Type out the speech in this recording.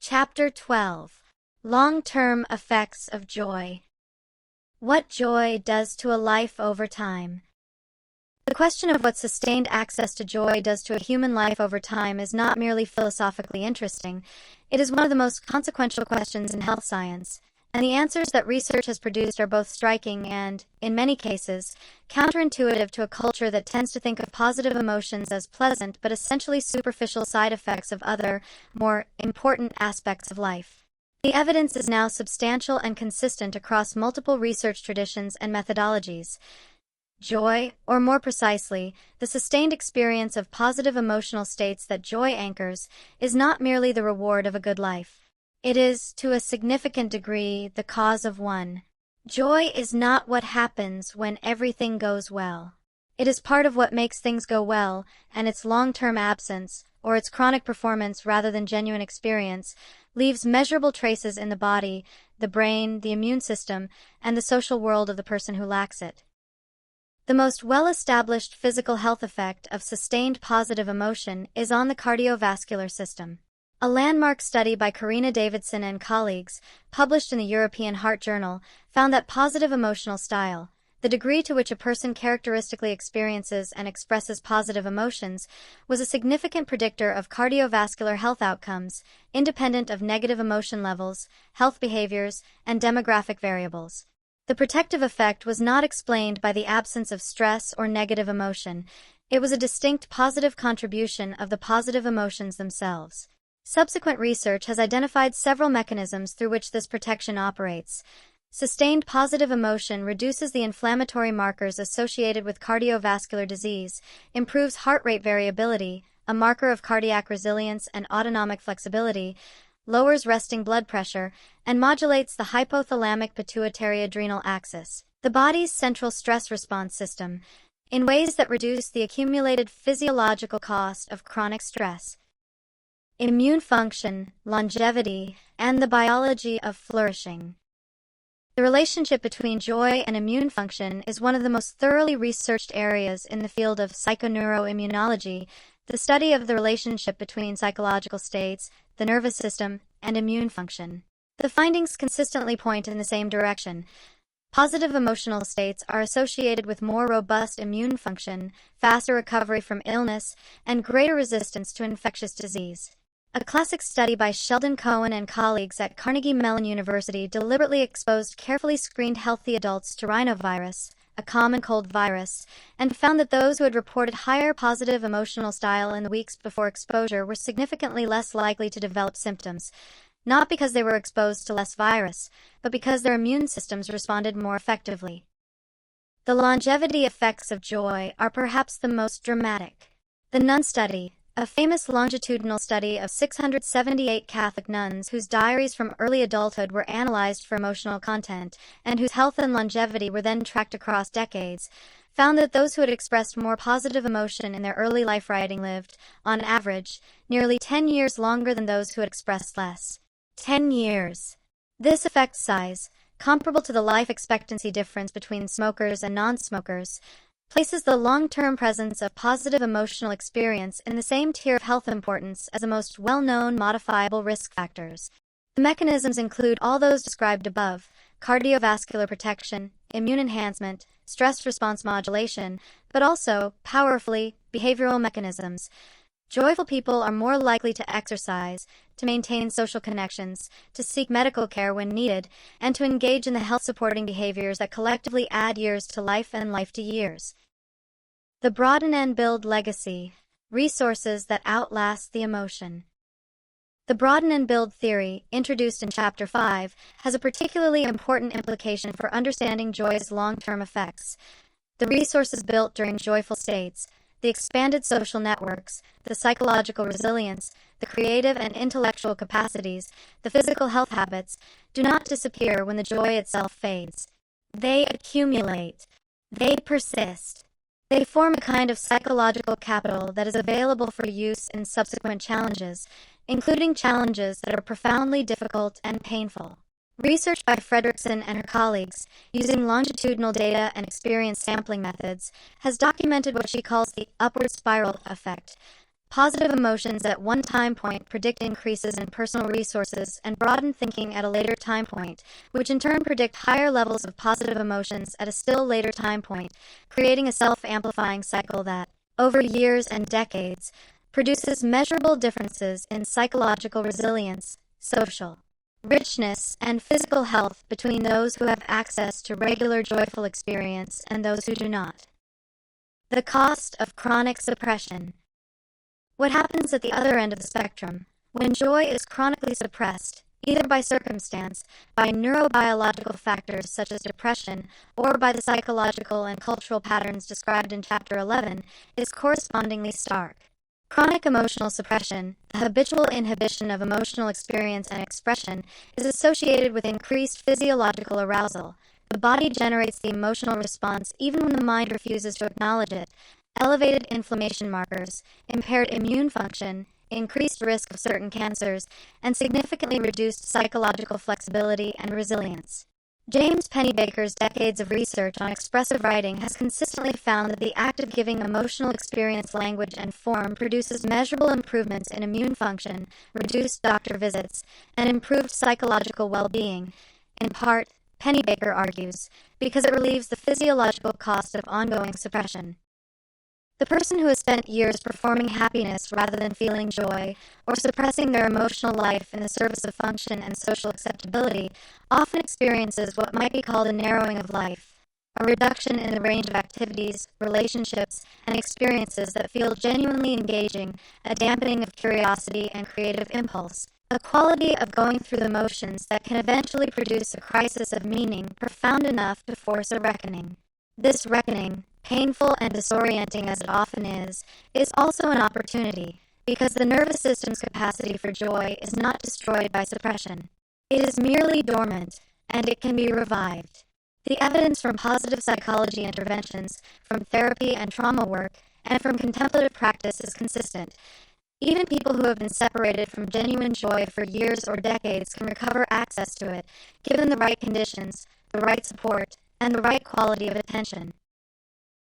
Chapter 12. Long-term effects of joy. What joy does to a life over time. The question of what sustained access to joy does to a human life over time is not merely philosophically interesting, it is one of the most consequential questions in health science, and the answers that research has produced are both striking and, in many cases, counterintuitive to a culture that tends to think of positive emotions as pleasant but essentially superficial side effects of other, more important aspects of life. The evidence is now substantial and consistent across multiple research traditions and methodologies. Joy, or more precisely, the sustained experience of positive emotional states that joy anchors, is not merely the reward of a good life. It is, to a significant degree, the cause of one. Joy is not what happens when everything goes well. It is part of what makes things go well, and its long-term absence, or its chronic performance rather than genuine experience, leaves measurable traces in the body, the brain, the immune system, and the social world of the person who lacks it. The most well-established physical health effect of sustained positive emotion is on the cardiovascular system. A landmark study by Karina Davidson and colleagues, published in the European Heart Journal, found that positive emotional style, the degree to which a person characteristically experiences and expresses positive emotions, was a significant predictor of cardiovascular health outcomes, independent of negative emotion levels, health behaviors, and demographic variables. The protective effect was not explained by the absence of stress or negative emotion. It was a distinct positive contribution of the positive emotions themselves. Subsequent research has identified several mechanisms through which this protection operates. Sustained positive emotion reduces the inflammatory markers associated with cardiovascular disease, improves heart rate variability, a marker of cardiac resilience and autonomic flexibility, lowers resting blood pressure, and modulates the hypothalamic pituitary adrenal axis, the body's central stress response system, in ways that reduce the accumulated physiological cost of chronic stress. Immune function, longevity, and the biology of flourishing. The relationship between joy and immune function is one of the most thoroughly researched areas in the field of psychoneuroimmunology, the study of the relationship between psychological states, the nervous system, and immune function. The findings consistently point in the same direction. Positive emotional states are associated with more robust immune function, faster recovery from illness, and greater resistance to infectious disease. A classic study by Sheldon Cohen and colleagues at Carnegie Mellon University deliberately exposed carefully screened healthy adults to rhinovirus, a common cold virus, and found that those who had reported higher positive emotional style in the weeks before exposure were significantly less likely to develop symptoms, not because they were exposed to less virus, but because their immune systems responded more effectively. The longevity effects of joy are perhaps the most dramatic. The Nun Study, a famous longitudinal study of 678 Catholic nuns whose diaries from early adulthood were analyzed for emotional content, and whose health and longevity were then tracked across decades, found that those who had expressed more positive emotion in their early life writing lived, on average, nearly 10 years longer than those who had expressed less. 10 years. This effect size, comparable to the life expectancy difference between smokers and non-smokers, places the long-term presence of positive emotional experience in the same tier of health importance as the most well-known modifiable risk factors. The mechanisms include all those described above: cardiovascular protection, immune enhancement, stress response modulation, but also, powerfully, behavioral mechanisms. Joyful people are more likely to exercise, to maintain social connections, to seek medical care when needed, and to engage in the health-supporting behaviors that collectively add years to life and life to years. The broaden and build legacy, resources that outlast the emotion. The broaden and build theory, introduced in Chapter 5, has a particularly important implication for understanding joy's long-term effects. The resources built during joyful states, the expanded social networks, the psychological resilience, the creative and intellectual capacities, the physical health habits, do not disappear when the joy itself fades. They accumulate. They persist. They form a kind of psychological capital that is available for use in subsequent challenges, including challenges that are profoundly difficult and painful. Research by Fredrickson and her colleagues, using longitudinal data and experience sampling methods, has documented what she calls the upward spiral effect. Positive emotions at one time point predict increases in personal resources and broaden thinking at a later time point, which in turn predict higher levels of positive emotions at a still later time point, creating a self-amplifying cycle that, over years and decades, produces measurable differences in psychological resilience, social richness, and physical health between those who have access to regular joyful experience and those who do not. The cost of chronic suppression. What happens at the other end of the spectrum, when joy is chronically suppressed, either by circumstance, by neurobiological factors such as depression, or by the psychological and cultural patterns described in Chapter 11, is correspondingly stark. Chronic emotional suppression, the habitual inhibition of emotional experience and expression, is associated with increased physiological arousal. The body generates the emotional response even when the mind refuses to acknowledge it. Elevated inflammation markers, impaired immune function, increased risk of certain cancers, and significantly reduced psychological flexibility and resilience. James Pennebaker's decades of research on expressive writing has consistently found that the act of giving emotional experience language and form produces measurable improvements in immune function, reduced doctor visits, and improved psychological well-being, in part, Pennebaker argues, because it relieves the physiological cost of ongoing suppression. The person who has spent years performing happiness rather than feeling joy, or suppressing their emotional life in the service of function and social acceptability, often experiences what might be called a narrowing of life, a reduction in the range of activities, relationships, and experiences that feel genuinely engaging, a dampening of curiosity and creative impulse, a quality of going through the motions that can eventually produce a crisis of meaning profound enough to force a reckoning. This reckoning, painful and disorienting as it often is also an opportunity, because the nervous system's capacity for joy is not destroyed by suppression. It is merely dormant, and it can be revived. The evidence from positive psychology interventions, from therapy and trauma work, and from contemplative practice is consistent. Even people who have been separated from genuine joy for years or decades can recover access to it, given the right conditions, the right support, and the right quality of attention.